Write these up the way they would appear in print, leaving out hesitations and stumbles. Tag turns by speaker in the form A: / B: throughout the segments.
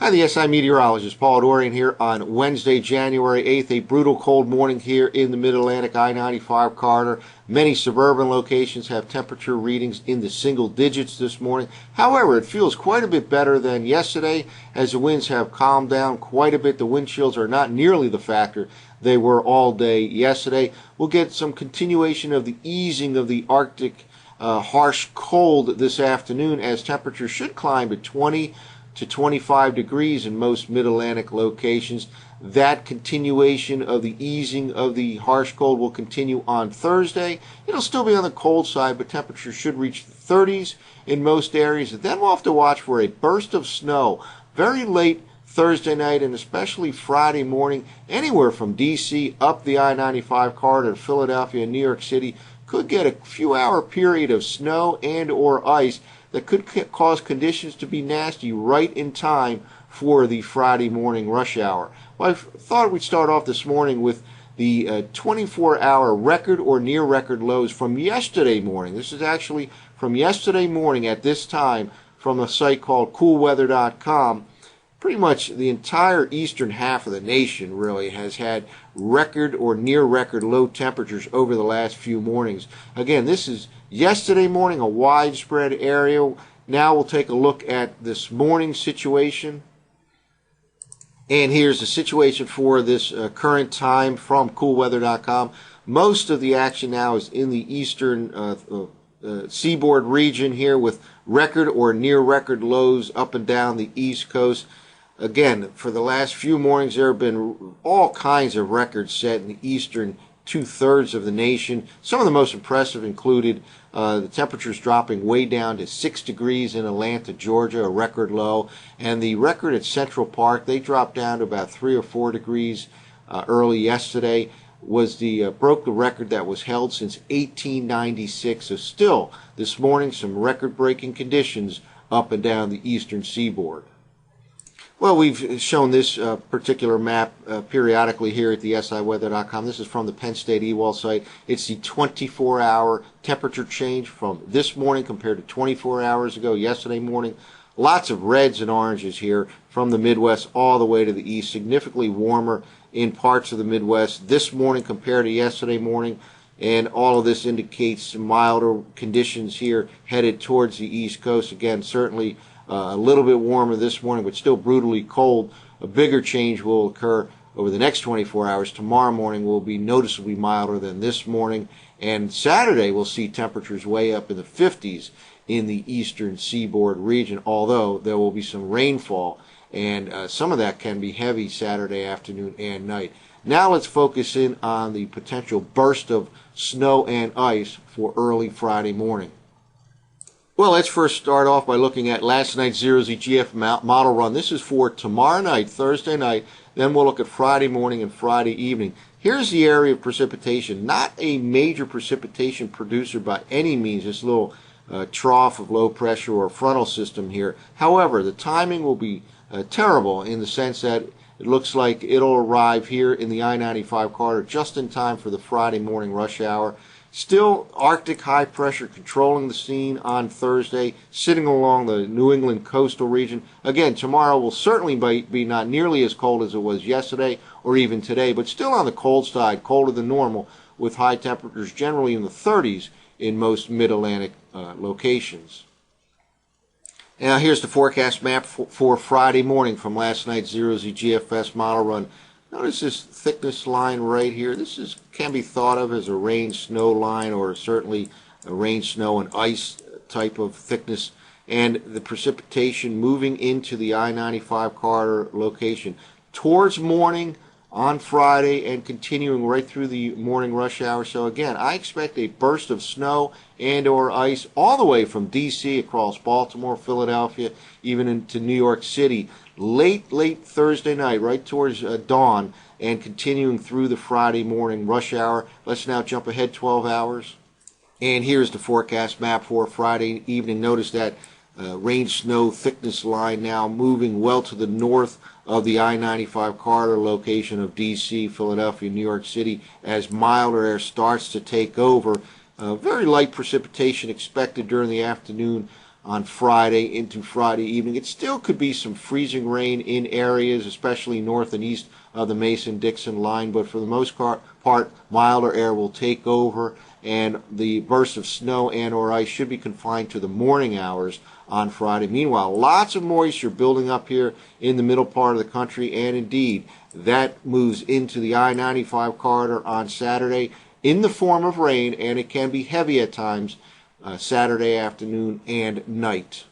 A: Hi, the SI meteorologist Paul Dorian here on Wednesday, January 8th. A brutal cold morning here in the Mid-Atlantic I-95 corridor. Many suburban locations have temperature readings in the single digits this morning. However, it feels quite a bit better than yesterday as the winds have calmed down quite a bit. The wind chills are not nearly the factor they were all day yesterday. We'll get some continuation of the easing of the Arctic harsh cold this afternoon as temperatures should climb to 20 to 25 degrees in most mid-Atlantic locations. That continuation of the easing of the harsh cold will continue on Thursday. It'll still be on the cold side, but temperatures should reach the 30s in most areas. And then we'll have to watch for a burst of snow very late Thursday night and especially Friday morning. Anywhere from D.C. up the I-95 corridor to Philadelphia and New York City could get a few hour period of snow and or ice that could cause conditions to be nasty right in time for the Friday morning rush hour. Well, I thought we'd start off this morning with the 24-hour record or near record lows from yesterday morning. This is actually from yesterday morning at this time from a site called coolweather.com. Pretty much the entire eastern half of the nation really has had record or near record low temperatures over the last few mornings. Again, this is yesterday morning, a widespread area. Now we'll take a look at this morning situation. And here's the situation for this current time from coolweather.com. Most of the action now is in the eastern seaboard region here with record or near record lows up and down the East Coast. Again, for the last few mornings, there have been all kinds of records set in the eastern two-thirds of the nation. Some of the most impressive included the temperatures dropping way down to 6 degrees in Atlanta, Georgia, a record low. And the record at Central Park, they dropped down to about 3 or 4 degrees early yesterday, broke the record that was held since 1896. So still, this morning, some record-breaking conditions up and down the eastern seaboard. Well, we've shown this particular map periodically here at the SIweather.com. This is from the Penn State EWOL site. It's the 24-hour temperature change from this morning compared to 24 hours ago, yesterday morning. Lots of reds and oranges here from the Midwest all the way to the east. Significantly warmer in parts of the Midwest this morning compared to yesterday morning. And all of this indicates milder conditions here headed towards the East Coast. Again, certainly a little bit warmer this morning, but still brutally cold. A bigger change will occur over the next 24 hours. Tomorrow morning will be noticeably milder than this morning. And Saturday we'll see temperatures way up in the 50s in the eastern seaboard region, although there will be some rainfall. And some of that can be heavy Saturday afternoon and night. Now let's focus in on the potential burst of snow and ice for early Friday morning. Well, let's first start off by looking at last night's Zero-Z GF model run. This is for tomorrow night, Thursday night. Then we'll look at Friday morning and Friday evening. Here's the area of precipitation. Not a major precipitation producer by any means, this little trough of low pressure or frontal system here. However, the timing will be terrible in the sense that it looks like it'll arrive here in the I-95 corridor just in time for the Friday morning rush hour. Still, Arctic high pressure controlling the scene on Thursday, sitting along the New England coastal region. Again, tomorrow will certainly be not nearly as cold as it was yesterday or even today, but still on the cold side, colder than normal, with high temperatures generally in the 30s in most mid-Atlantic locations. Now here's the forecast map for Friday morning from last night's Zero-Z GFS model run. Notice this thickness line right here. This can be thought of as a rain-snow line, or certainly a rain, snow, and ice type of thickness. And the precipitation moving into the I-95 corridor location towards morning on Friday and continuing right through the morning rush hour. So again, I expect a burst of snow and or ice all the way from D.C. across Baltimore, Philadelphia, even into New York City. Late Thursday night, right towards dawn, and continuing through the Friday morning rush hour. Let's now jump ahead 12 hours. And here's the forecast map for Friday evening. Notice that rain-snow thickness line now moving well to the north of the I-95 corridor location of D.C., Philadelphia, New York City, as milder air starts to take over. Very light precipitation expected during the afternoon on Friday into Friday evening. It still could be some freezing rain in areas, especially north and east of the Mason-Dixon line, but for the most part, milder air will take over, and the bursts of snow and or ice should be confined to the morning hours on Friday. Meanwhile, lots of moisture building up here in the middle part of the country, and indeed, that moves into the I-95 corridor on Saturday in the form of rain, and it can be heavy at times Saturday afternoon and night.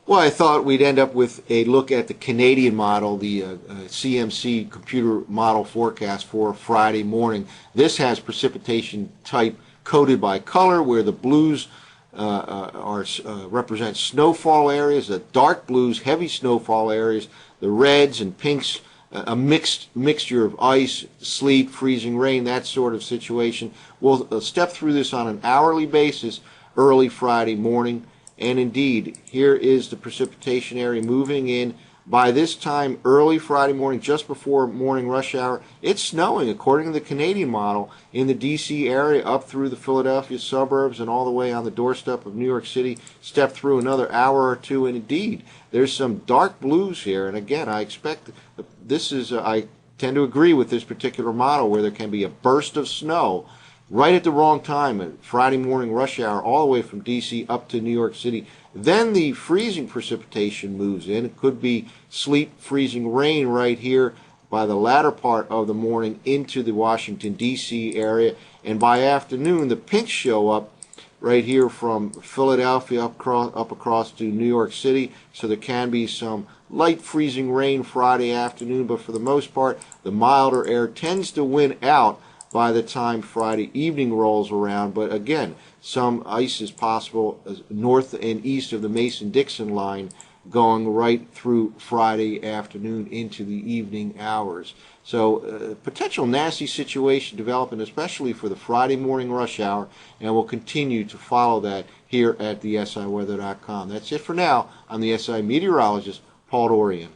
A: Well, I thought we'd end up with a look at the Canadian model, the CMC computer model forecast for Friday morning. This has precipitation type coded by color, where the blues represent snowfall areas, the dark blues, heavy snowfall areas, the reds and pinks, a mixture of ice, sleet, freezing rain, that sort of situation. We'll step through this on an hourly basis early Friday morning. And indeed, here is the precipitation area moving in. By this time, early Friday morning, just before morning rush hour, it's snowing, according to the Canadian model, in the D.C. area, up through the Philadelphia suburbs and all the way on the doorstep of New York City. Step through another hour or two, and indeed, there's some dark blues here. And again, I expect this is, I tend to agree with this particular model, where there can be a burst of snow right at the wrong time, at Friday morning rush hour, all the way from D.C. up to New York City. Then the freezing precipitation moves in. It could be sleet, freezing rain right here by the latter part of the morning into the Washington, D.C. area. And by afternoon, the pinks show up right here from Philadelphia up across to New York City. So there can be some light freezing rain Friday afternoon, but for the most part, the milder air tends to win out by the time Friday evening rolls around. But again, some ice is possible north and east of the Mason-Dixon line, going right through Friday afternoon into the evening hours. So potential nasty situation developing, especially for the Friday morning rush hour, and we'll continue to follow that here at the SIweather.com. That's it for now. I'm the SI meteorologist, Paul Dorian.